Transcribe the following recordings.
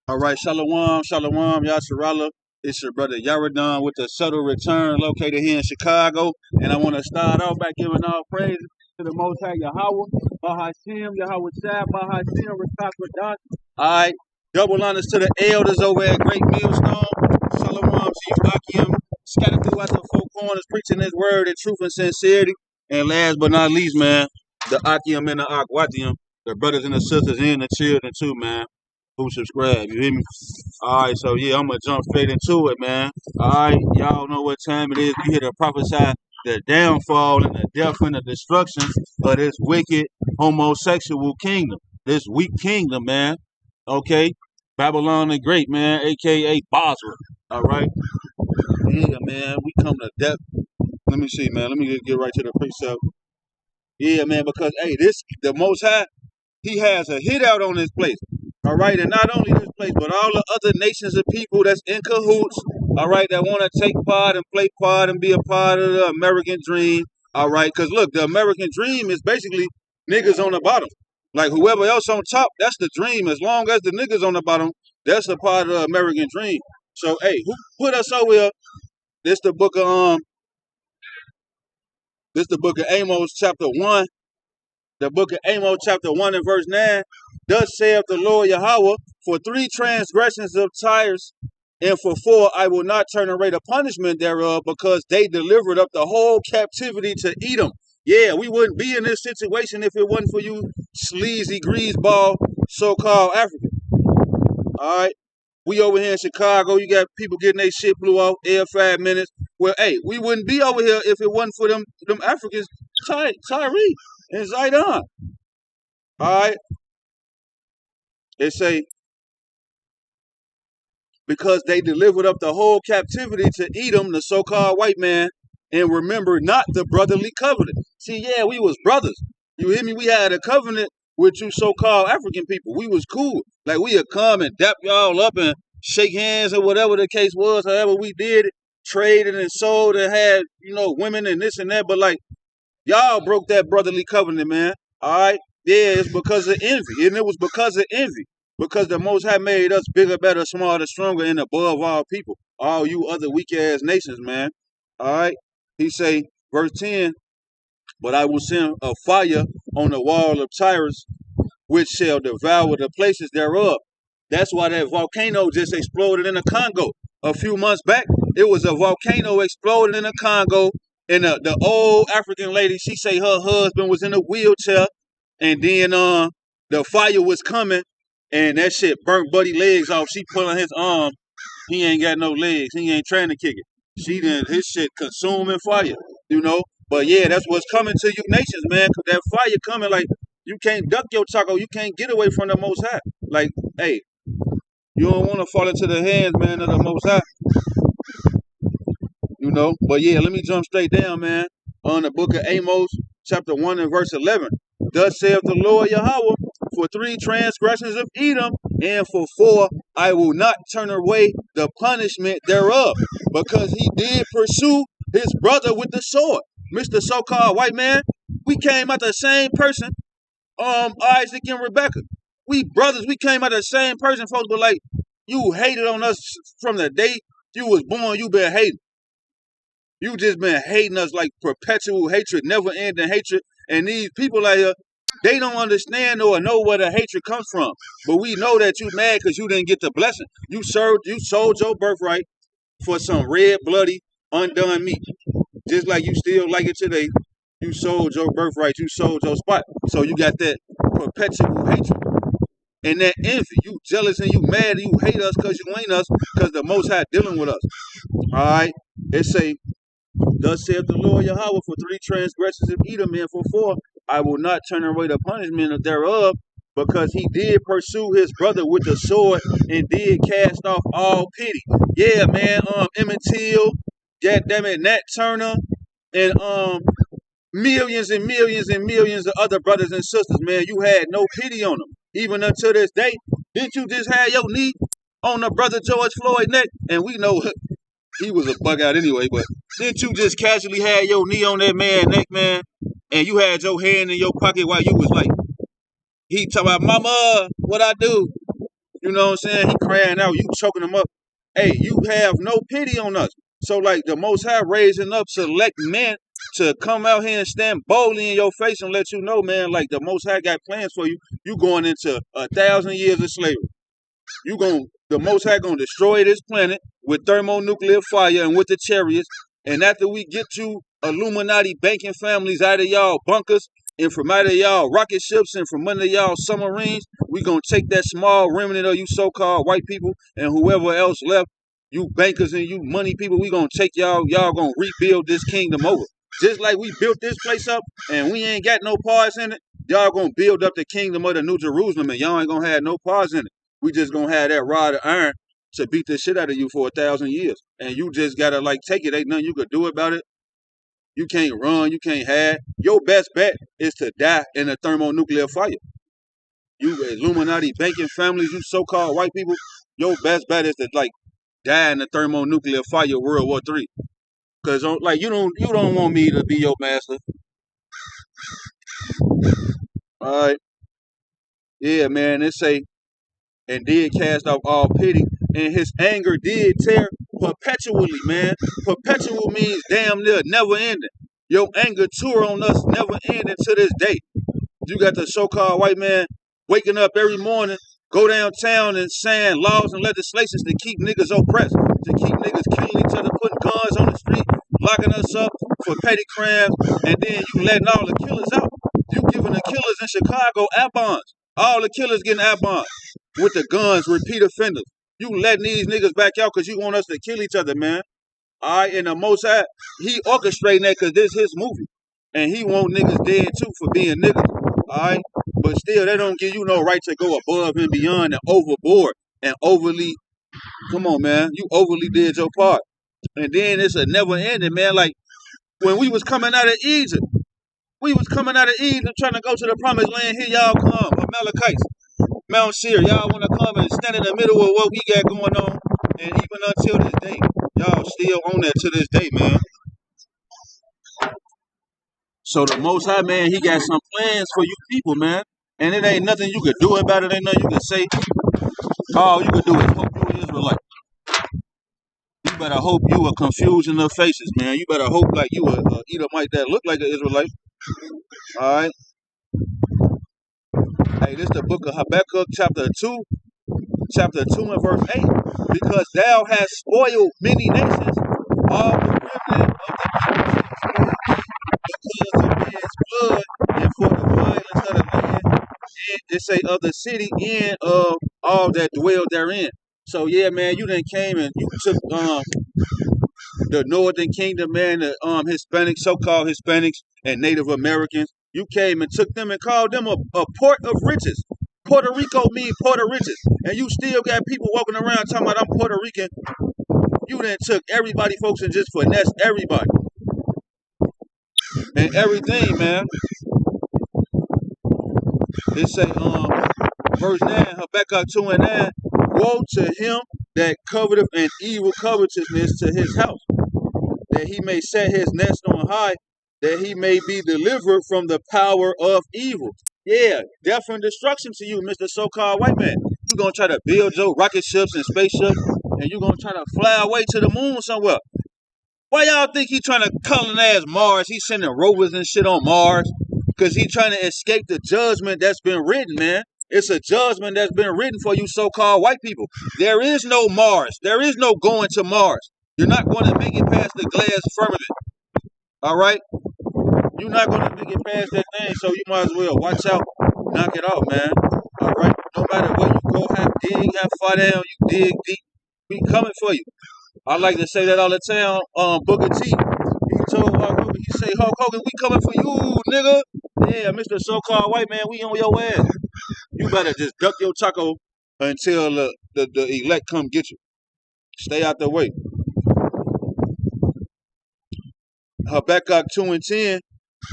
All right, Shalom, Shalom, Yasharallah. It's your brother Yaradon with the Subtle Return located here in Chicago. And I want to start off by giving all praise to the Most High Yahweh, Bahashim, Yahweh Shah, Bahashim, Rakakwadash. All right, double honors to the elders over at Great Millstone. Shalom to you, Akim, scattered throughout the four corners, preaching his word in truth and sincerity. And last but not least, man, the Akim and the Akwadium, the brothers and the sisters and the children too, man, who subscribe. You hear me? All right, so yeah, I'm gonna jump straight into it, man. All right, y'all know what time it is. We here to prophesy the downfall and the death and the destruction of this wicked homosexual kingdom, this weak kingdom, man. Okay, Babylon the Great, man, aka Basra. All right, yeah, man. We come to death. Let me see, man. Let me just get right to the precept. Yeah, man, because hey, this the Most High. He has a hit out on this place. All right, and not only this place, but all the other nations of people that's in cahoots, all right, that want to take part and play part and be a part of the American dream, all right, because look, the American dream is basically niggas on the bottom. Like whoever else on top, that's the dream. As long as the niggas on the bottom, that's a part of the American dream. So, hey, who put us over here? This the book of Amos, chapter 1. The book of Amos, chapter 1 and verse 9. Thus saith the Lord Yahweh, for 3 transgressions of Tyre, and for 4 I will not turn away the punishment thereof, because they delivered up the whole captivity to Edom. Yeah, we wouldn't be in this situation if it wasn't for you sleazy greaseball so-called African. All right. We over here in Chicago, you got people getting their shit blew off every 5 minutes. Well, hey, we wouldn't be over here if it wasn't for them Africans, Tyree and Zidon. All right. They say, because they delivered up the whole captivity to Edom, the so-called white man, and remember not the brotherly covenant. See, yeah, we was brothers. You hear me? We had a covenant with you so-called African people. We was cool. Like, we would come and dap y'all up and shake hands or whatever the case was, however we did it, traded and sold and had, women and this and that. But, like, y'all broke that brotherly covenant, man. All right? Yeah, it's because of envy. And it was because of envy. Because the Most High made us bigger, better, smarter, stronger, and above all people. All you other weak-ass nations, man. All right? He say, verse 10, but I will send a fire on the wall of Tyrus, which shall devour the places thereof. That's why that volcano just exploded in the Congo. A few months back, it was a volcano exploding in the Congo, and the old African lady, she say her husband was in a wheelchair, and then the fire was coming, and that shit burnt Buddy legs off. She pulling his arm. He ain't got no legs. He ain't trying to kick it. His shit consuming fire, But yeah, that's what's coming to you nations, man. Cause that fire coming, like, you can't duck your taco. You can't get away from the Most High. Like, hey, you don't want to fall into the hands, man, of the Most High. But yeah, let me jump straight down, man. On the book of Amos, chapter 1 and verse 11. Thus saith the Lord Yahweh, for 3 transgressions of Edom, and for 4 I will not turn away the punishment thereof, because he did pursue his brother with the sword. Mr. So-called white man, we came out the same person, Isaac and Rebecca. We brothers, we came out the same person, folks, but like, you hated on us from the day you was born, you been hating. You just been hating us like perpetual hatred, never ending hatred. And these people out here, they don't understand or know where the hatred comes from. But we know that you mad because you didn't get the blessing. You sold your birthright for some red, bloody, undone meat. Just like you still like it today. You sold your birthright. You sold your spot. So you got that perpetual hatred. And that envy. You jealous and you mad and you hate us because you ain't us, because the Most High dealing with us. All right? It say, thus saith the Lord Yahweh, for 3 transgressions of Edom, and for 4 I will not turn away the punishment thereof, because he did pursue his brother with the sword and did cast off all pity. Yeah, man, Emmett Till, goddammit, Nat Turner, and millions and millions and millions of other brothers and sisters, man. You had no pity on them. Even until this day, didn't you just have your knee on the brother George Floyd neck? And we know he was a bug out anyway, but didn't you just casually have your knee on that man's neck, man? And you had your hand in your pocket while you was like, he talking about, mama, what I do? You know what I'm saying? He crying out, you choking him up. Hey, you have no pity on us. So like the Most High raising up select men to come out here and stand boldly in your face and let you know, man, like the Most High got plans for you. You going into 1,000 years of slavery. The Most High gonna destroy this planet with thermonuclear fire and with the chariots. And after we get you Illuminati banking families out of y'all bunkers and from out of y'all rocket ships and from under y'all submarines, we gonna take that small remnant of you so-called white people and whoever else left, you bankers and you money people, we gonna take y'all gonna rebuild this kingdom over. Just like we built this place up and we ain't got no parts in it, y'all gonna build up the kingdom of the New Jerusalem and y'all ain't gonna have no parts in it. We just gonna have that rod of iron to beat the shit out of you for 1,000 years. And you just gotta like take it. Ain't nothing you could do about it. You can't run, you can't hide. Your best bet is to die in a thermonuclear fire. You Illuminati banking families, you so-called white people, your best bet is to like die in a thermonuclear fire, World War III. Cause like you don't want me to be your master. Alright. Yeah, man, it say, and did cast off all pity, and his anger did tear perpetually, man. Perpetual means damn near never ending. Your anger tour on us never ending to this day. You got the so-called white man waking up every morning, go downtown and saying laws and legislations to keep niggas oppressed, to keep niggas killing each other, putting guns on the street, locking us up for petty crimes, and then you letting all the killers out. You giving the killers in Chicago add-bonds. All the killers getting add-bonds with the guns, repeat offenders. You letting these niggas back out because you want us to kill each other, man. All right, and the Most High, he orchestrating that because this is his movie. And he want niggas dead too for being niggas. All right? But still, they don't give you no right to go above and beyond and overboard and overly, come on, man. You overly did your part. And then it's a never ending, man. Like when we was coming out of Egypt, trying to go to the promised land. Here y'all come, Amalekites, Mount Seir. Y'all want to come and stand in the middle of what we got going on. And even until this day, y'all still on that to this day, man. So the Most High, man, he got some plans for you people, man. And it ain't nothing you could do about it. Ain't nothing you can say. All you could do is hope you an Israelite. You better hope you a confusion of faces, man. You better hope like you a Edomite that look like an Israelite. All right. Hey, this is the book of Habakkuk, chapter 2 and verse 8. Because thou hast spoiled many nations, all the remnant of the because of man's blood and for the violence of the land, and it say of the city and of all that dwell therein. So yeah, man, you done came and you took the Northern Kingdom, man, the Hispanics, so-called Hispanics and Native Americans. You came and took them and called them a port of riches. Puerto Rico means port of riches. And you still got people walking around talking about I'm Puerto Rican. You done took everybody, folks, and just finesse everybody. And everything, man. It say, verse 9, Habakkuk 2 and 9, woe to him that coveteth an evil covetousness to his house, that he may set his nest on high, that he may be delivered from the power of evil. Yeah, death and destruction to you, Mr. So-called white man. You're going to try to build your rocket ships and spaceships, and you're going to try to fly away to the moon somewhere. Why y'all think he trying to colonize Mars? He's sending rovers and shit on Mars because he trying to escape the judgment that's been written, man. It's a judgment that's been written for you so-called white people. There is no Mars. There is no going to Mars. You're not going to make it past the glass firmament. All right? You're not going to make it past that thing, so you might as well watch out. Knock it off, man. All right? No matter where you go, have dig, have far down, you dig deep. We coming for you. I like to say that all the time. Booker T, he told Hulk Hogan, he say, Hulk Hogan, we coming for you, nigga. Yeah, Mr. So-called white man, we on your ass. You better just duck your taco until the elect come get you. Stay out the way. Habakkuk 2 and 10,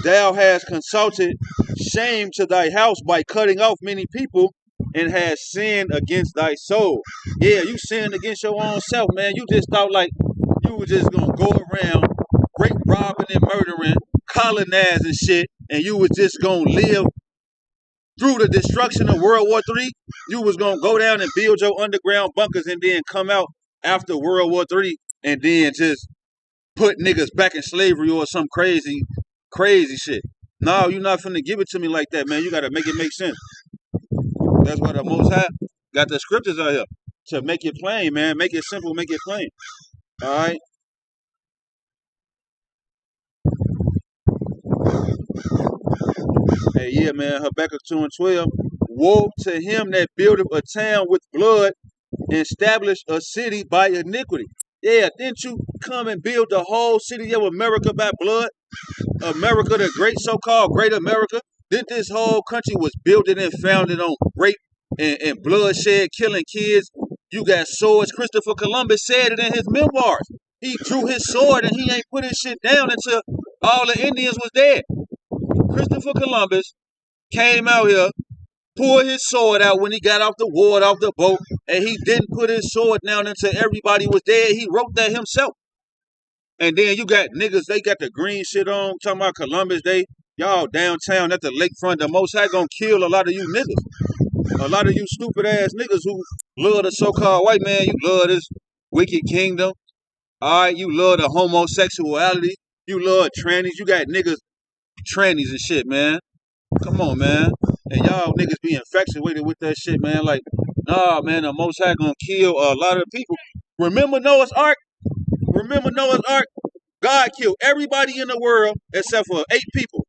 thou hast consulted shame to thy house by cutting off many people, and has sinned against thy soul. Yeah, you sinned against your own self, man. You just thought like you were just gonna go around rape, robbing, and murdering, colonizing shit, and you was just gonna live through the destruction of World War III, you was gonna go down and build your underground bunkers and then come out after World War III and then just put niggas back in slavery or some crazy shit. No, you're not finna give it to me like that, man. You gotta make it make sense. That's why the Most High got the scriptures out here to make it plain, man. Make it simple, make it plain. All right. Hey, yeah, man. Habakkuk 2:12. Woe to him that buildeth a town with blood and establish a city by iniquity. Yeah, didn't you come and build the whole city of America by blood? America, the great so-called great America. Did this whole country was built and founded on rape and bloodshed, killing kids. You got swords. Christopher Columbus said it in his memoirs. He drew his sword and he ain't put his shit down until all the Indians was dead. Christopher Columbus came out here, pulled his sword out when he got off the water, off the boat, and he didn't put his sword down until everybody was dead. He wrote that himself. And then you got niggas, they got the green shit on, talking about Columbus Day. Y'all downtown at the lakefront, the Most High gonna kill a lot of you niggas. A lot of you stupid ass niggas who love the so-called white man. You love this wicked kingdom. All right, you love the homosexuality. You love trannies. You got niggas, trannies and shit, man. Come on, man. And y'all niggas be infatuated with that shit, man. Like, nah, man, the Most High gonna kill a lot of people. Remember Noah's Ark? Remember Noah's Ark? God killed everybody in the world except for 8 people.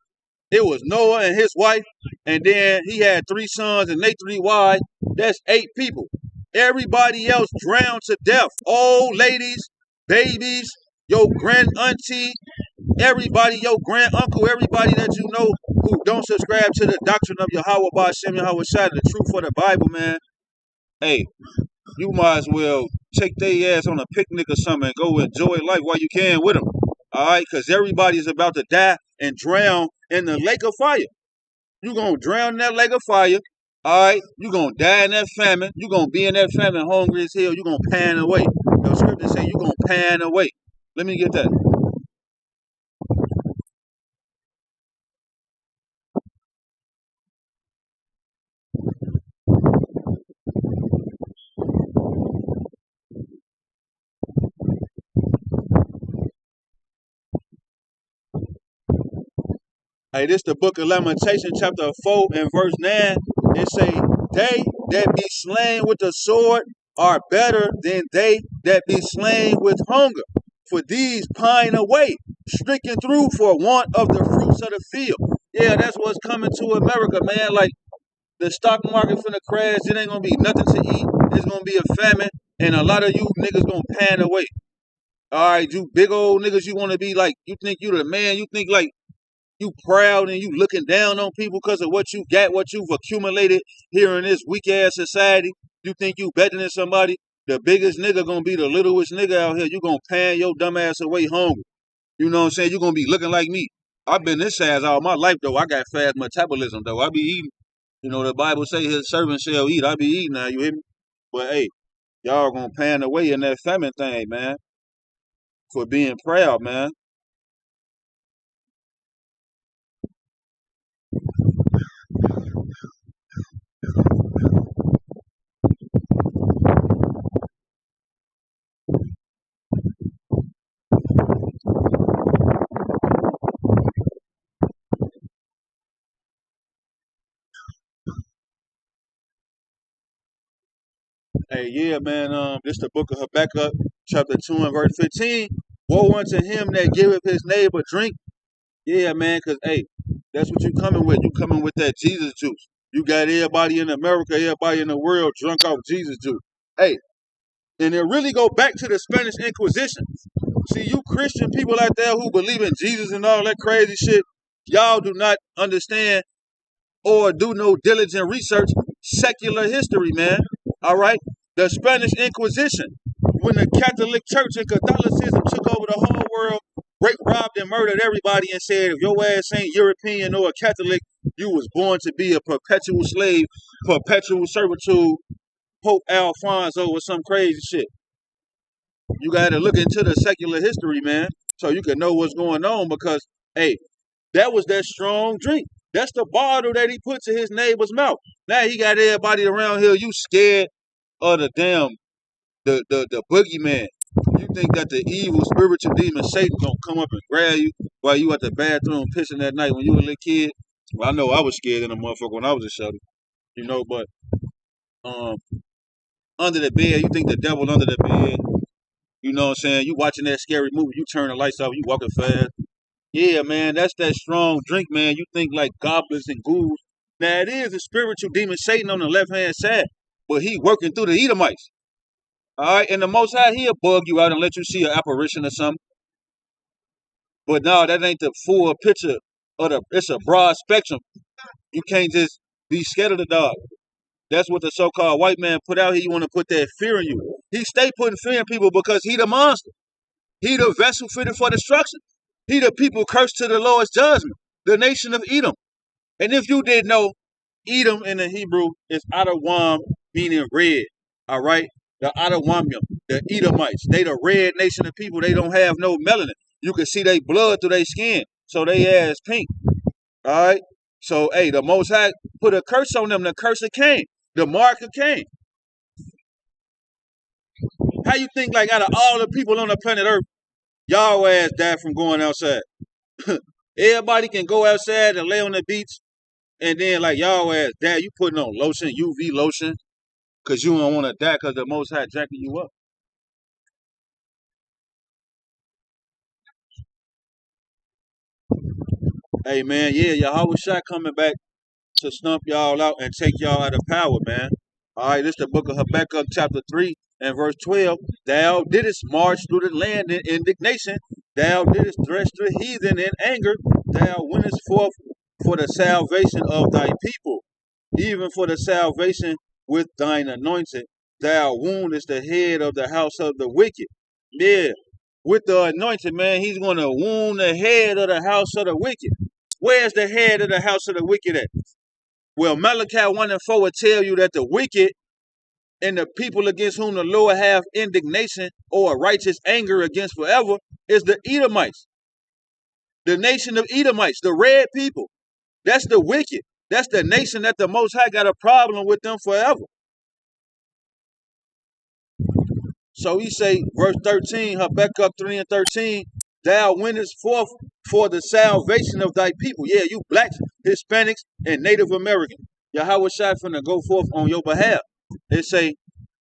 It was Noah and his wife, and then he had 3 sons and they 3 wives. That's 8 people. Everybody else drowned to death. Old ladies, babies, your grand auntie, everybody, your grand uncle, everybody that you know who don't subscribe to the doctrine of Yahweh Ba'Shem Yahweh Shai, the truth for the Bible, man. Hey, you might as well take their ass on a picnic or something and go enjoy life while you can with them. All right, because everybody's about to die and drown in the lake of fire. You're going to drown in that lake of fire. All right, you're going to die in that famine. You're going to be in that famine hungry as hell. You're going to pan away. The scripture say you're going to pan away. Let me get that. Hey, this the book of Lamentation, chapter 4 and verse 9. It say, they that be slain with the sword are better than they that be slain with hunger. For these pine away, stricken through for want of the fruits of the field. Yeah, that's what's coming to America, man. Like, the stock market finna crash. It ain't gonna be nothing to eat. It's gonna be a famine. And a lot of you niggas gonna pan away. All right, you big old niggas, you wanna be like, you think you the man. You think like, you proud and you looking down on people because of what you got, what you've accumulated here in this weak ass society. You think you better than somebody. The biggest nigga gonna be the littlest nigga out here. You gonna pan your dumb ass away hungry. You know what I'm saying? You gonna be looking like me. I've been this size all my life though. I got fast metabolism though. I be eating. You know the Bible say his servant shall eat. I be eating now. You hear me? But hey, y'all gonna pan away in that famine thing, man. For being proud, man. Hey, yeah, man. This the book of Habakkuk, chapter 2 and verse 15. Woe unto him that giveth his neighbor drink. Yeah, man, because, hey, that's what you coming with. You coming with that Jesus juice. You got everybody in America, everybody in the world drunk off Jesus juice. Hey, and it really go back to the Spanish Inquisition. See, you Christian people out there who believe in Jesus and all that crazy shit, y'all do not understand or do no diligent research secular history, man. All right? The Spanish Inquisition, when the Catholic Church and Catholicism took over the whole world, raped, robbed, and murdered everybody and said, if your ass ain't European or a Catholic, you was born to be a perpetual slave, perpetual servitude, Pope Alfonso or some crazy shit. You got to look into the secular history, man, so you can know what's going on because, hey, that was that strong drink. That's the bottle that he put to his neighbor's mouth. Now he got everybody around here. You scared of the damn the boogeyman. You think that the evil spiritual demon Satan gonna come up and grab you while you at the bathroom pissing that night when you were a little kid? Well, I know I was scared in a motherfucker when I was a shuttle, but um under the bed, you think the devil under the bed, you know what I'm saying? You watching that scary movie, you turn the lights off, you walking fast. Yeah, man, that's that strong drink, man. You think like goblins and ghouls. Now it is a spiritual demon Satan on the left hand side, but he working through the Edomites. All right, and the Most High, he'll bug you out and let you see an apparition or something. But no, that ain't the full picture of it's a broad spectrum. You can't just be scared of the dog. That's what the so-called white man put out here. You want to put that fear in you. He stay putting fear in people because he the monster. He the vessel fitted for destruction. He the people cursed to the Lord's judgment. The nation of Edom. And if you didn't know, Edom in the Hebrew is Adawam, meaning red. All right? The Adawamium, the Edomites. They the red nation of people. They don't have no melanin. You can see their blood through their skin. So they ass pink. All right? So, hey, the Most High put a curse on them. The curse of Cain. The mark of Cain. How you think, like, out of all the people on the planet Earth, y'all ass died from going outside? Everybody can go outside and lay on the beach, and then, like, y'all ass die. You putting on lotion, UV lotion, because you don't want to die because the Most High jacking you up. Hey, man, yeah, Yahweh Shai coming back to stump y'all out and take y'all out of power, man. All right, this is the book of Habakkuk, chapter 3 and verse 12. Thou didst march through the land in indignation. Thou didst thresh the heathen in anger. Thou wentest forth for the salvation of thy people, even for the salvation with thine anointed. Thou woundest the head of the house of the wicked. Yeah, with the anointed, man, he's going to wound the head of the house of the wicked. Where's the head of the house of the wicked at? Well, Malachi 1 and 4 will tell you that the wicked and the people against whom the Lord have indignation or righteous anger against forever is the Edomites. The nation of Edomites, the red people. That's the wicked. That's the nation that the Most High got a problem with them forever. So he say, verse 13, Habakkuk 3 and 13, thou wentest forth for the salvation of thy people. Yeah, you blacks, Hispanics, and Native Americans. Yahweh Shai finna go forth on your behalf. They say,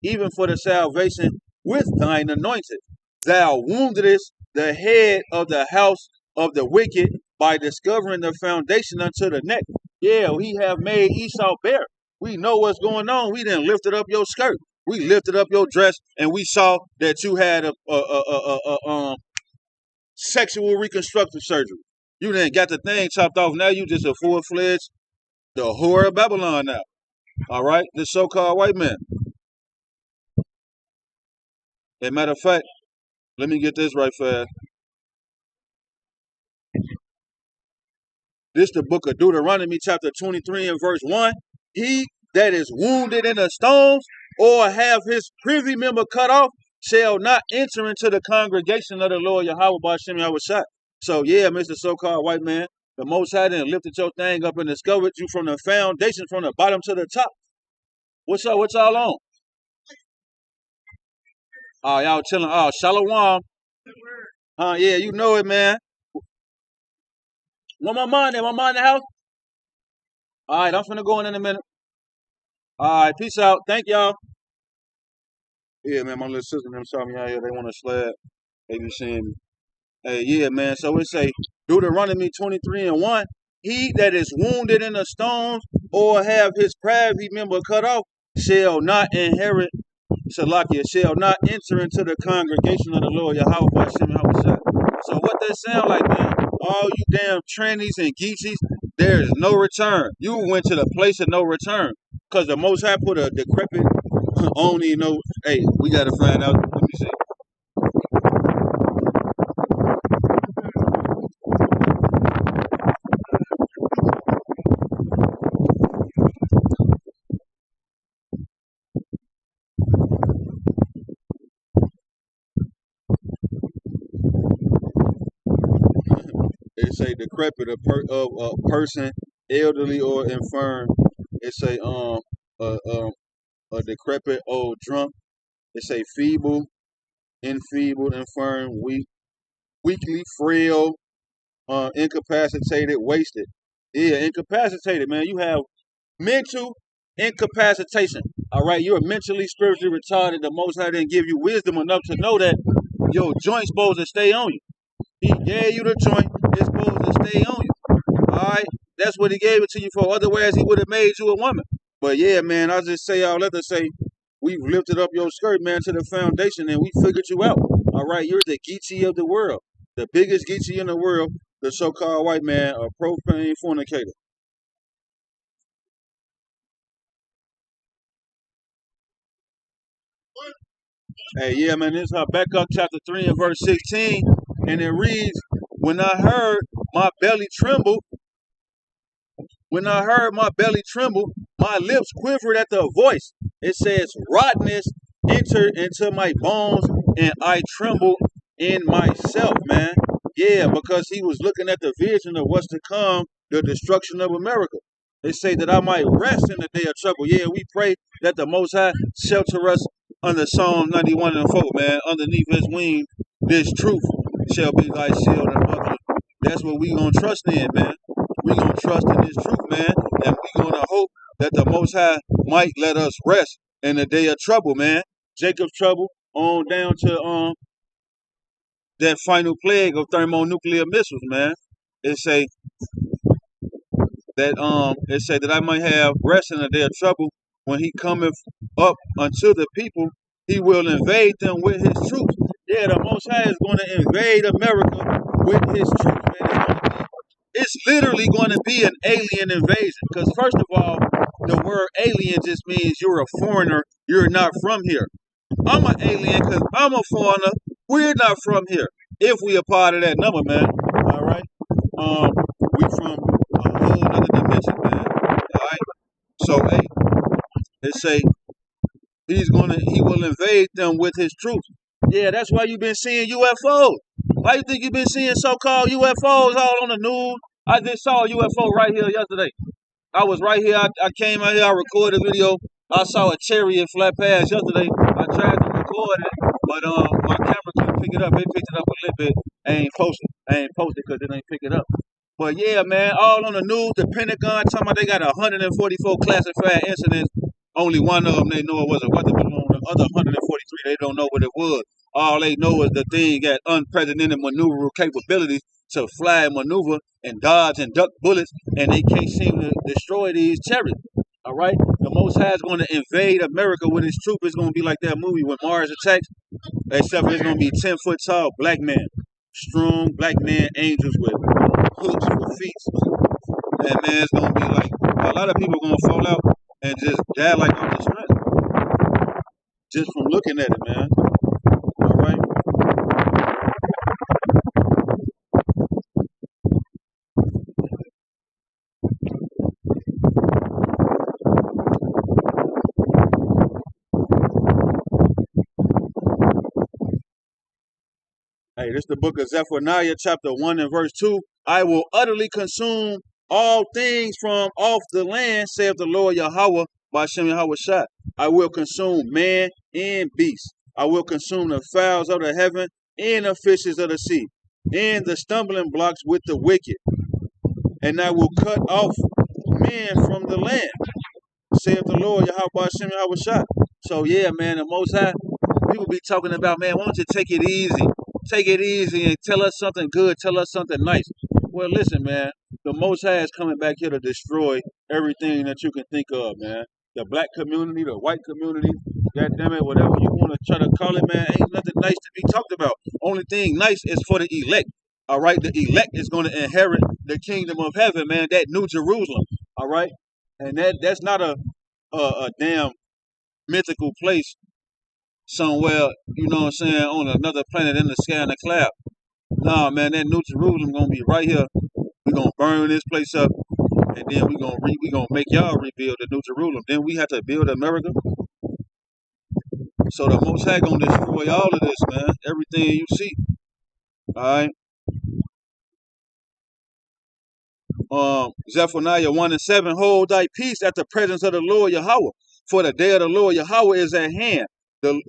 even for the salvation with thine anointed. Thou woundedest the head of the house of the wicked by discovering the foundation unto the neck. Yeah, he have made Esau bare. We know what's going on. We done lifted up your skirt. We lifted up your dress, and we saw that you had a sexual reconstructive surgery. You done got the thing chopped off. Now you just a full-fledged, the whore of Babylon now. All right? This so-called white man. As a matter of fact, let me get this right fast. This the book of Deuteronomy, chapter 23 and verse 1. He that is wounded in the stones or have his privy member cut off shall not enter into the congregation of the Lord Yahweh B'Shem Yahweh Shai. So yeah, Mr. So-called white man, the Most High done lifted your thing up and discovered you from the foundation, from the bottom to the top. What's up? What y'all on? Oh, y'all chilling. Oh, Shalom. Yeah, you know it, man. Want my mind there? My mind in the house? All right, I'm finna go in a minute. All right, peace out. Thank y'all. Yeah, man, my little sister and them saw me out here. They want to slab. They be seeing me. Hey, yeah, man. So it say Deuteronomy 23 and 1. He that is wounded in the stones or have his privy member cut off shall not inherit, Salakia, shall not enter into the congregation of the Lord Yahweh B'Shem Yahweh Shai. So what that sound like, man? All you damn trannies and geechies, there is no return. You went to the place of no return. Because the Most High put a decrepit, only know, hey, we got to find out. Let me see. They say decrepit, a person elderly or infirm. It's a decrepit old drunk. It's a feeble, enfeebled, infirm, weak, weakly, frail, incapacitated, wasted. Yeah, incapacitated, man. You have mental incapacitation. All right, you're mentally, spiritually retarded. The Most High didn't give you wisdom enough to know that your joint's supposed to stay on you. He gave you the joint, it's supposed to stay on you. All right, that's what he gave it to you for. Otherwise, he would have made you a woman. But yeah, man, I just say all that to say we've lifted up your skirt, man, to the foundation, and we figured you out. All right, you're the Geechee of the world, the biggest Geechee in the world, the so-called white man, a profane fornicator. Hey, yeah, man, this is Habakkuk chapter 3 and verse 16, and it reads, When I heard my belly tremble, when I heard my belly tremble, my lips quivered at the voice. It says, rottenness entered into my bones, and I trembled in myself, man. Yeah, because he was looking at the vision of what's to come, the destruction of America. They say that I might rest in the day of trouble. Yeah, we pray that the Most High shelter us under Psalm 91 and 4, man. Underneath his wing, this truth shall be thy shield and buckler. That's what we gonna trust in, man. We gonna trust in this truth, man, and we gonna hope that the Most High might let us rest in the day of trouble, man. Jacob's trouble on down to that final plague of thermonuclear missiles, man. It say it say that I might have rest in the day of trouble. When he cometh up unto the people, he will invade them with his troops. Yeah, the Most High is going to invade America with his troops, man. It's literally going to be an alien invasion. Because first of all, the word alien just means you're a foreigner. You're not from here. I'm an alien because I'm a foreigner. We're not from here. If we are part of that number, man. All right. Um, we from a whole other dimension, man. All right. So, hey, they say he will invade them with his troops. Yeah, that's why you've been seeing UFOs. Why you think you've been seeing so-called UFOs all on the news? I just saw a UFO right here yesterday. I was right here. I came out here. I recorded a video. I saw a chariot fly past yesterday. I tried to record it, but my camera couldn't pick it up. It picked it up a little bit. I ain't posted because it ain't pick it up. But yeah, man, all on the news. The Pentagon talking about they got 144 classified incidents. Only one of them they know it was a weather balloon. The other 143 they don't know what it was. All they know is the thing got unprecedented maneuver capabilities to fly and maneuver and dodge and duck bullets, and they can't seem to destroy these chariots. All right, the Most High is going to invade America with his troops. It's going to be like that movie when Mars attacks, except it's going to be 10-foot tall black man, strong black man, angels with hooks for feet. And man, it's going to be like a lot of people going to fall out and just die like off the strength just from looking at it, man. All right. Hey, this is the book of Zephaniah, chapter 1 and verse 2. I will utterly consume all things from off the land, saith the Lord Yahweh, by Shem Yahweh Shah. I will consume man and beast. I will consume the fowls of the heaven and the fishes of the sea, and the stumbling blocks with the wicked. And I will cut off men from the land, saith the Lord Yahweh Shem Yahweh Shah. So yeah, man, the Most High, people be talking about, man, why don't you take it easy? Take it easy and tell us something good, tell us something nice. Well, listen, man, the Most High is coming back here to destroy everything that you can think of, man. The black community, the white community, God damn it, whatever you want to try to call it, man, ain't nothing nice to be talked about. Only thing nice is for the elect. All right, the elect is going to inherit the kingdom of heaven, man, that New Jerusalem. All right, and that's not a damn mythical place somewhere, you know what I'm saying, on another planet in the sky in the cloud. Nah, man, that New Jerusalem gonna be right here. We gonna burn this place up, and then we gonna make y'all rebuild the New Jerusalem. Then we have to build America. So the Most High gonna destroy all of this, man. Everything you see. All right. Zephaniah 1 and 7, hold thy peace at the presence of the Lord Yahweh, for the day of the Lord Yahweh is at hand.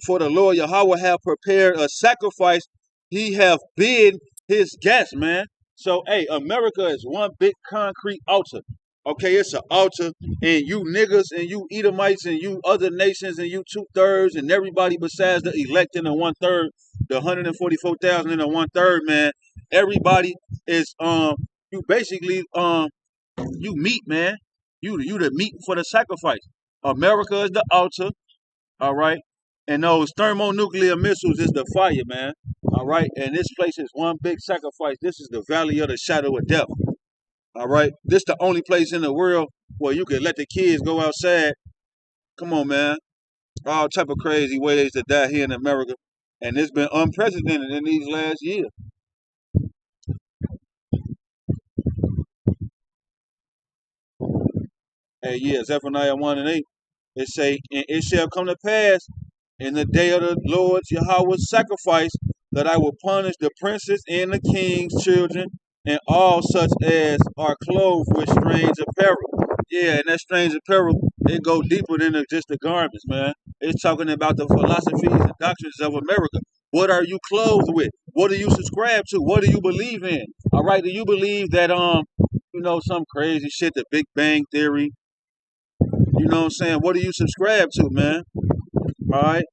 For the Lord Yahweh have prepared a sacrifice. He have bid his guests, man. So, hey, America is one big concrete altar. Okay, it's an altar, and you niggas and you Edomites and you other nations and you 2/3 and everybody besides the elect and the 1/3, the 144,000 and the 1/3, man. Everybody is you basically you meat, man. You the meat for the sacrifice. America is the altar, all right, and those thermonuclear missiles is the fire, man. All right, and this place is one big sacrifice. This is the valley of the shadow of death. All right, this the only place in the world where you can let the kids go outside. Come on, man. All type of crazy ways to die here in America, and it's been unprecedented in these last years. Hey, yeah, Zephaniah 1 and 8. It say, and it shall come to pass in the day of the Lord's Yahweh's sacrifice that I will punish the princes and the king's children and all such as are clothed with strange apparel. Yeah, and that strange apparel, it go deeper than just the garments, man. It's talking about the philosophies and doctrines of America. What are you clothed with? What do you subscribe to? What do you believe in? All right, do you believe that some crazy shit, the Big Bang Theory? You know what I'm saying? What do you subscribe to, man? All right.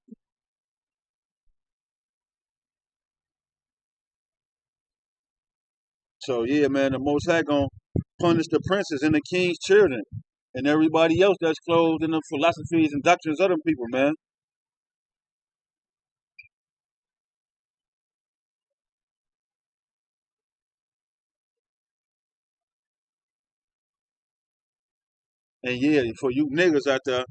So yeah, man, the Most High gonna punish the princes and the king's children and everybody else that's clothed in the philosophies and doctrines of them people, man. And yeah, for you niggas out there,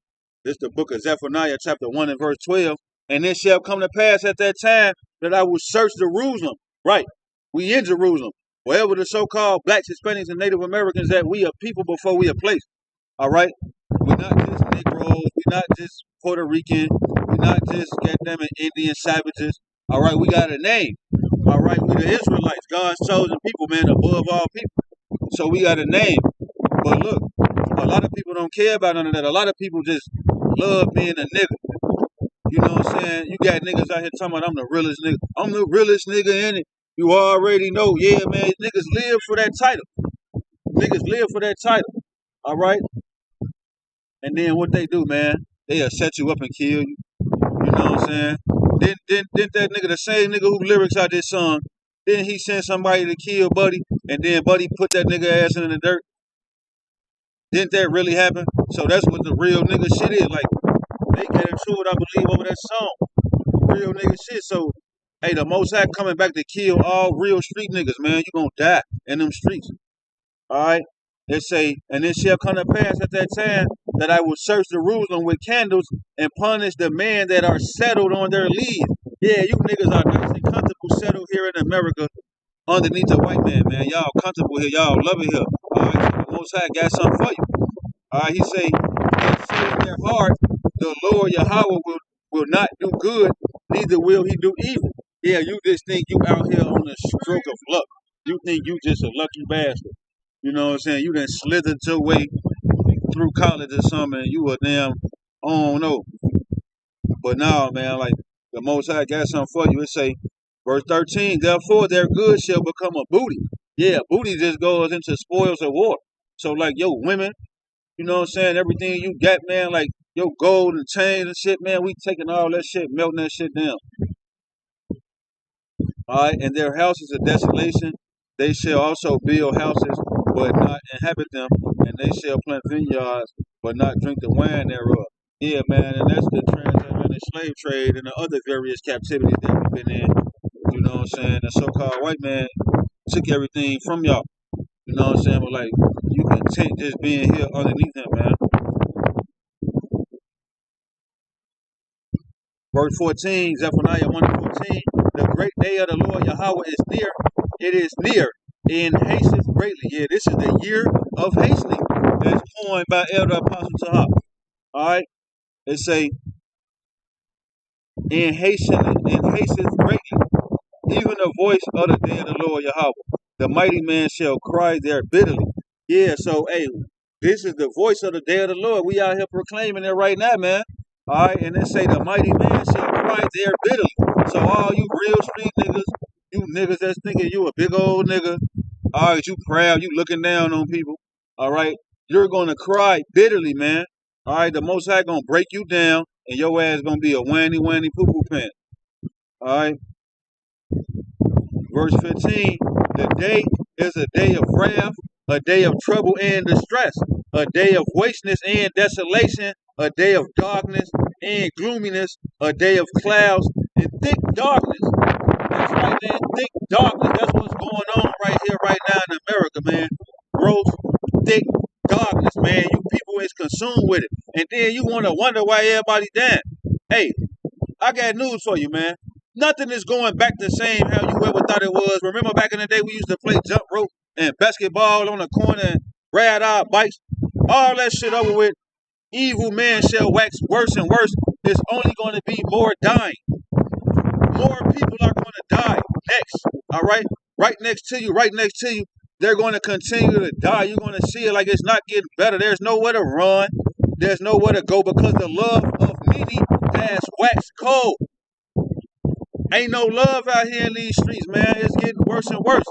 this the book of Zephaniah, chapter 1 and verse 12. And it shall come to pass at that time that I will search Jerusalem. Right. We in Jerusalem. Wherever the so-called blacks, Hispanics, and Native Americans that we are people before we are place. All right? We're not just Negroes. We're not just Puerto Rican. We're not just goddamn Indian savages. All right? We got a name. All right? We the Israelites, God's chosen people, man, above all people. So we got a name. But look, a lot of people don't care about none of that. A lot of people just love being a nigga. You know what I'm saying? You got niggas out here talking about I'm the realest nigga. I'm the realest nigga in it. You already know. Yeah, man. Niggas live for that title. Niggas live for that title. All right? And then what they do, man? They'll set you up and kill you. You know what I'm saying? Then that nigga, the same nigga who lyrics out this song, then he sent somebody to kill Buddy, and then Buddy put that nigga ass in the dirt. Didn't that really happen? So that's what the real nigga shit is. Like, they get into it, I believe, over that song. Real nigga shit. So, hey, the Most High coming back to kill all real street niggas, man. You gonna die in them streets. Alright? It say, and it shall come to pass at that time that I will search Jerusalem with candles and punish the men that are settled on their leaves. Yeah, you niggas are nice and comfortable settled here in America underneath the white man. Y'all comfortable here. Y'all love it here. Alright, so the Most High got something for you. He say, and say in their heart, the Lord Yahweh will not do good, neither will he do evil. Yeah, you just think you out here on a stroke of luck. You think you just a lucky bastard. You know what I'm saying? You done slithered your way through college or something, and you a damn, I don't know. But now, man, like, the Most High got something for you. It say, verse 13, therefore their good shall become a booty. Yeah, booty just goes into spoils of war. So, like, yo, women, you know what I'm saying? Everything you got, man, like your gold and chains and shit, man, we taking all that shit, melting that shit down. All right, and their houses of desolation, they shall also build houses, but not inhabit them, and they shall plant vineyards, but not drink the wine thereof. Yeah, man, and that's the transatlantic slave trade and the other various captivities that we've been in. You know what I'm saying? The so-called white man took everything from y'all. You know what I'm saying? But like, you content just being here underneath him, man. Verse 14, Zephaniah 1 and 14, the great day of the Lord Yahweh is near. It is near and hasteth greatly. Yeah, this is the year of hastening. That's coined by Elder Apostle Tahab. All right? They say, and hasteth greatly, even the voice of the day of the Lord Yahweh. The mighty man shall cry there bitterly. Yeah, so hey, this is the voice of the day of the Lord. We out here proclaiming it right now, man. All right, and then say the mighty man shall cry there bitterly. So all you real street niggas, you niggas that's thinking you a big old nigga, all right, you proud, you looking down on people. All right, you're gonna cry bitterly, man. All right, the Most High gonna break you down, and your ass gonna be a wanny wanny poo poo pant. All right, verse 15. The day is a day of wrath, a day of trouble and distress, a day of wasteness and desolation, a day of darkness and gloominess, a day of clouds and thick darkness. That's right, man. Thick darkness. That's what's going on right here, right now in America, man. Gross, thick darkness, man. You people is consumed with it. And then you want to wonder why everybody dying. Hey, I got news for you, man. Nothing is going back the same how you ever thought it was. Remember back in the day we used to play jump rope and basketball on the corner and ride our bikes? All that shit over with. Evil man shall wax worse and worse. It's only going to be more dying. More people are going to die next. All right? Right next to you, right next to you. They're going to continue to die. You're going to see it like it's not getting better. There's nowhere to run. There's nowhere to go because the love of many has waxed cold. Ain't no love out here in these streets, man. It's getting worse and worse.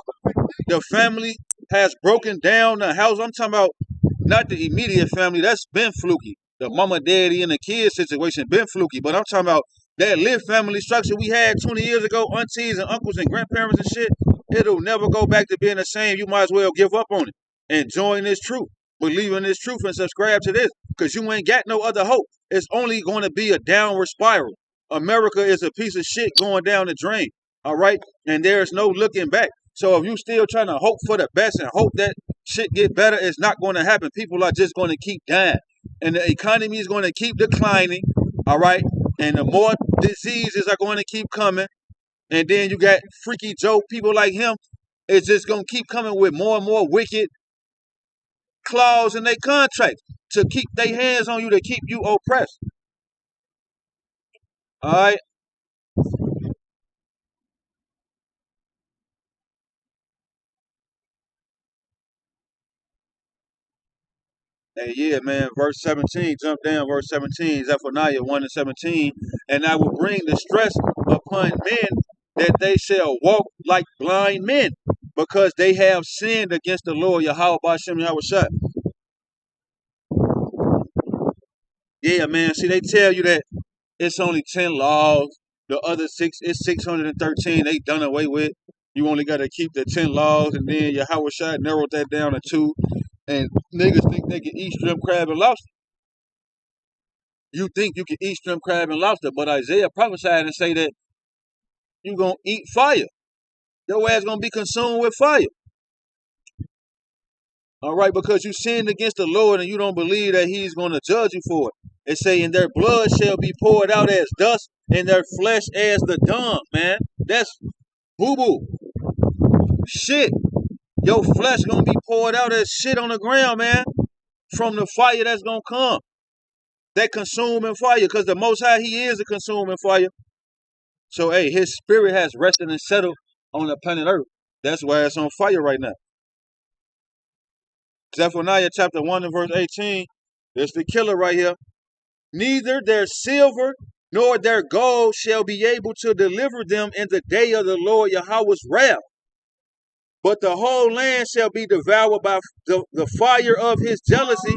The family has broken down. The house, I'm talking about not the immediate family. That's been fluky. The mama, daddy, and the kids situation been fluky. But I'm talking about that live family structure we had 20 years ago, aunties and uncles and grandparents and shit. It'll never go back to being the same. You might as well give up on it and join this truth. Believe in this truth and subscribe to this because you ain't got no other hope. It's only going to be a downward spiral. America is a piece of shit going down the drain. All right? And there's no looking back. So if you still trying to hope for the best and hope that shit get better, it's not going to happen. People are just going to keep dying. And the economy is going to keep declining. All right? And the more diseases are going to keep coming. And then you got freaky Joe, people like him. It's just going to keep coming with more and more wicked clause in their contracts to keep their hands on you, to keep you oppressed. All right? Hey, yeah, man. Verse 17, jump down. Verse 17, Zephaniah 1 and 17. And I will bring distress upon men that they shall walk like blind men because they have sinned against the Lord Yahweh Bashem Yahushua. Yeah, man. See, they tell you that it's only 10 laws. The other six, it's 613. They done away with. You only got to keep the 10 laws, and then Yahushua narrowed that down to 2. And niggas think they can eat shrimp, crab, and lobster. You think you can eat shrimp, crab, and lobster, but Isaiah prophesied and say that you're going to eat fire. Your ass going to be consumed with fire. All right, because you sinned against the Lord and you don't believe that he's going to judge you for it. It say, and their blood shall be poured out as dust and their flesh as the dung, man. That's boo-boo. Shit. Your flesh going to be poured out as shit on the ground, man, from the fire that's going to come. That consuming fire, because the Most High, he is a consuming fire. So, hey, his spirit has rested and settled on the planet Earth. That's why it's on fire right now. Zephaniah chapter 1 and verse 18. There's the killer right here. Neither their silver nor their gold shall be able to deliver them in the day of the Lord Yahweh's wrath. But the whole land shall be devoured by the fire of his jealousy.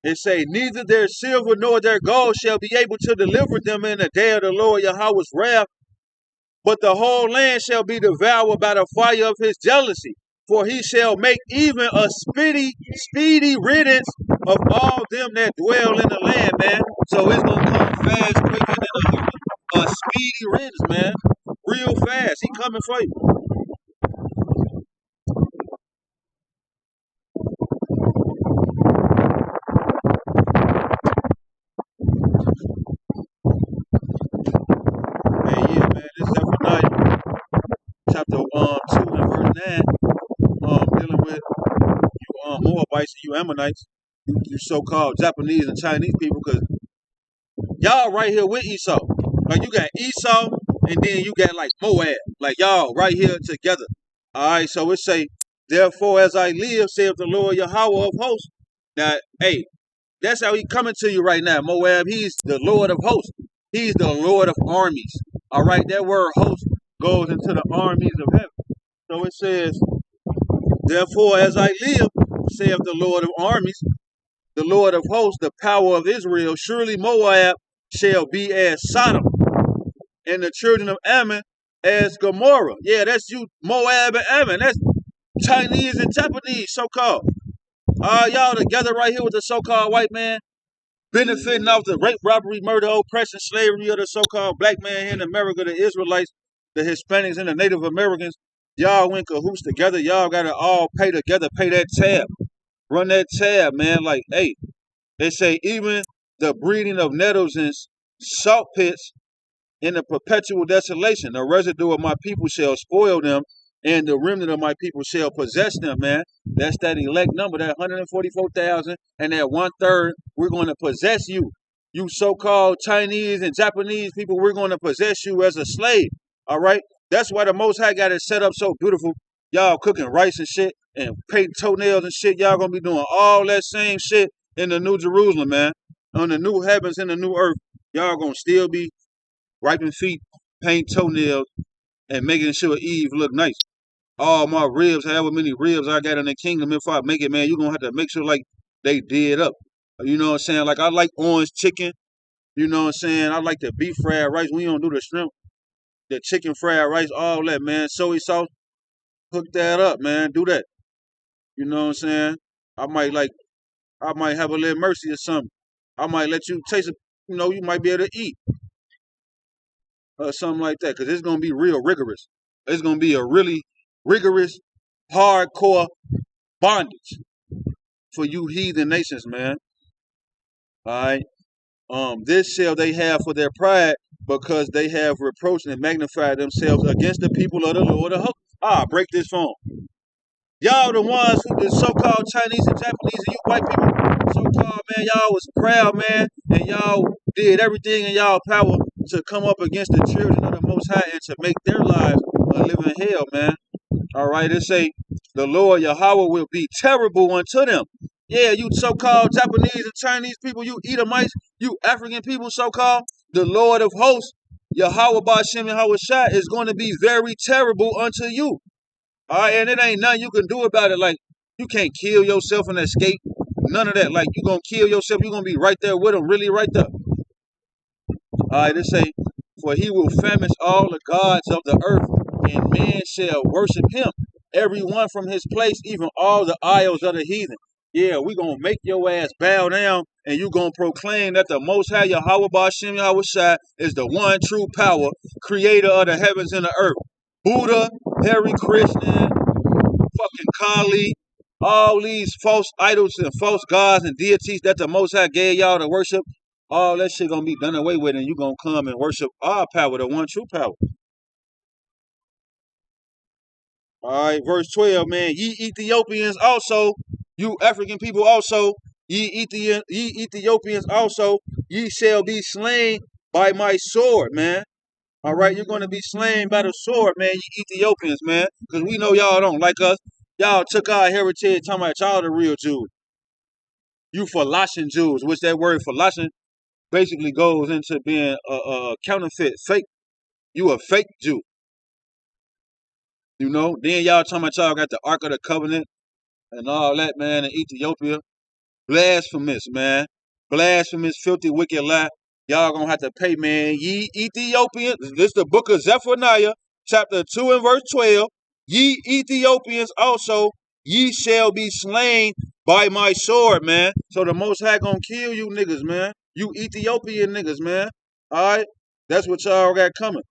It say, neither their silver nor their gold shall be able to deliver them in the day of the Lord Yahweh's wrath, but the whole land shall be devoured by the fire of his jealousy. For he shall make even a speedy riddance of all them that dwell in the land, man. So it's gonna come fast, quicker than a speedy riddance, man. Real fast. He coming for you. Hey, yeah, man. This is Zephaniah chapter 2 and verse 9. Dealing with you Moabites and you Ammonites, you so-called Japanese and Chinese people, because Y'all right here with Esau. Like you got Esau and then you got like Moab. Like y'all right here together. Alright, so it say, therefore as I live, saith the Lord Yahweh of hosts. Now, hey, that's how he coming to you right now. Moab, he's the Lord of hosts. He's the Lord of armies. Alright, that word host goes into the armies of heaven. So it says, therefore as I live, saith the Lord of armies, the Lord of hosts, the power of Israel, surely Moab shall be as Sodom, and the children of Ammon as Gomorrah. Yeah, that's you, Moab and Ammon. That's Chinese and Japanese, so-called. Y'all together right here with the so-called white man, benefiting off the rape, robbery, murder, oppression, slavery of the so-called black man here in America, the Israelites, the Hispanics, and the Native Americans. Y'all went cahoots together. Y'all got to all pay together, pay that tab. Run that tab, man. Like, hey, they say even the breeding of nettles and salt pits in the perpetual desolation. The residue of my people shall spoil them, and the remnant of my people shall possess them, man. That's that elect number, that 144,000, and that 1/3, we're going to possess you. You so-called Chinese and Japanese people, we're going to possess you as a slave, all right? That's why the Most High got it set up so beautiful. Y'all cooking rice and shit and painting toenails and shit. Y'all going to be doing all that same shit in the New Jerusalem, man. On the new heavens and the new earth, y'all going to still be wiping feet, paint toenails, and making sure Eve look nice. All my ribs, however many ribs I got in the kingdom, if I make it, man, you're going to have to make sure like they did up. You know what I'm saying? Like I like orange chicken. You know what I'm saying? I like the beef fried rice. We don't do the shrimp, the chicken fried rice, all that, man. Soy sauce, hook that up, man. Do that. You know what I'm saying? I might have a little mercy or something. I might let you taste it. You know, you might be able to eat or something like that, because it's going to be real rigorous. It's going to be a really rigorous, hardcore bondage for you heathen nations, man. All right. This shall they have for their pride, because they have reproached and magnified themselves against the people of the Lord of hosts. Break this phone. Y'all the ones who the so-called Chinese and Japanese and you white people, so-called, man, y'all was proud, man, and y'all did everything in y'all power to come up against the children of the Most High and to make their lives a living hell, man. All right, it say the Lord Yahweh will be terrible unto them. Yeah, you so-called Japanese and Chinese people, you Edomites, you African people, so-called, the Lord of hosts, Yahweh Ba'ashem Yahweh Shai, is going to be very terrible unto you. All right, and it ain't nothing you can do about it. Like, you can't kill yourself and escape. None of that. Like, you going to kill yourself. You're going to be right there with them, really right there. All right, it say, for he will famish all the gods of the earth, and man shall worship him, every one from his place, even all the idols of the heathen. Yeah, we going to make your ass bow down, and you going to proclaim that the Most High Yahweh Ba'ashem Yahweh Shai is the one true power, creator of the heavens and the earth. Buddha, Hare Krishna, fucking Kali, all these false idols and false gods and deities that the Most High gave y'all to worship, all that shit gonna be done away with, and you gonna come and worship our power, the one true power. All right, verse 12, man. Ye Ethiopians also, you African people also, ye Ethiopians also, ye shall be slain by my sword, man. All right, you're going to be slain by the sword, man, you Ethiopians, man, because we know y'all don't like us. Y'all took our heritage, talking about y'all the real Jews. You Falashin Jews, which that word Falashin basically goes into being a counterfeit, fake. You a fake Jew. You know? Then y'all talking about y'all got the Ark of the Covenant and all that, man, in Ethiopia. Blasphemous, man. Blasphemous, filthy, wicked lie. Y'all gonna have to pay, man. Ye Ethiopians. This is the book of Zephaniah, chapter 2 and verse 12. Ye Ethiopians also, ye shall be slain by my sword, man. So the Most High gonna kill you niggas, man. You Ethiopian niggas, man. All right? That's what y'all got coming.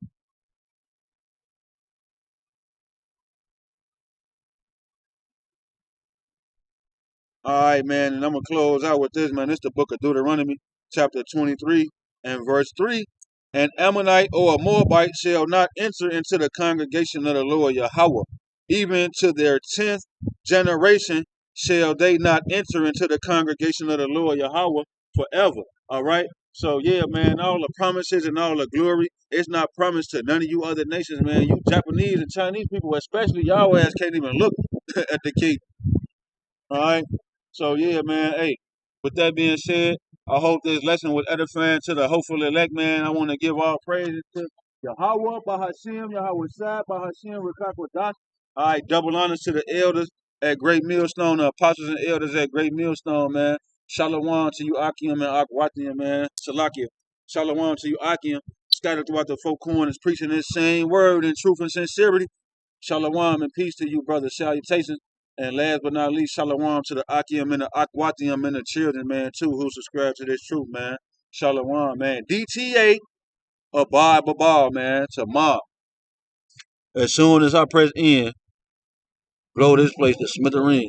All right, man, and I'm going to close out with this, man. This is the book of Deuteronomy, chapter 23 and verse 3. An Ammonite or a Moabite shall not enter into the congregation of the Lord Yahweh. Even to their 10th generation shall they not enter into the congregation of the Lord Yahweh forever. All right? So yeah, man, all the promises and all the glory, it's not promised to none of you other nations, man. You Japanese and Chinese people, especially, y'all ass can't even look at the king. All right. So yeah, man. Hey, with that being said, I hope this lesson was edifying to the hopeful elect, man. I want to give all praises to Yahweh, Bahashim, Yahweh Shai, Bahashim, Rekakwadash. All right, double honors to the elders at Great Millstone, the apostles and elders at Great Millstone, man. Shalom to you, Akim and Akwatium, man. Salakia. Shalom to you, Akim. Scattered throughout the four corners, preaching this same word in truth and sincerity. Shalom and peace to you, brother. Salutations. And last but not least, shalom to the Akim and the Akwatium and the children, man, too, who subscribe to this truth, man. Shalom, man. DTA, abide babal, man, to mob. As soon as I press end, blow this place to smithereens.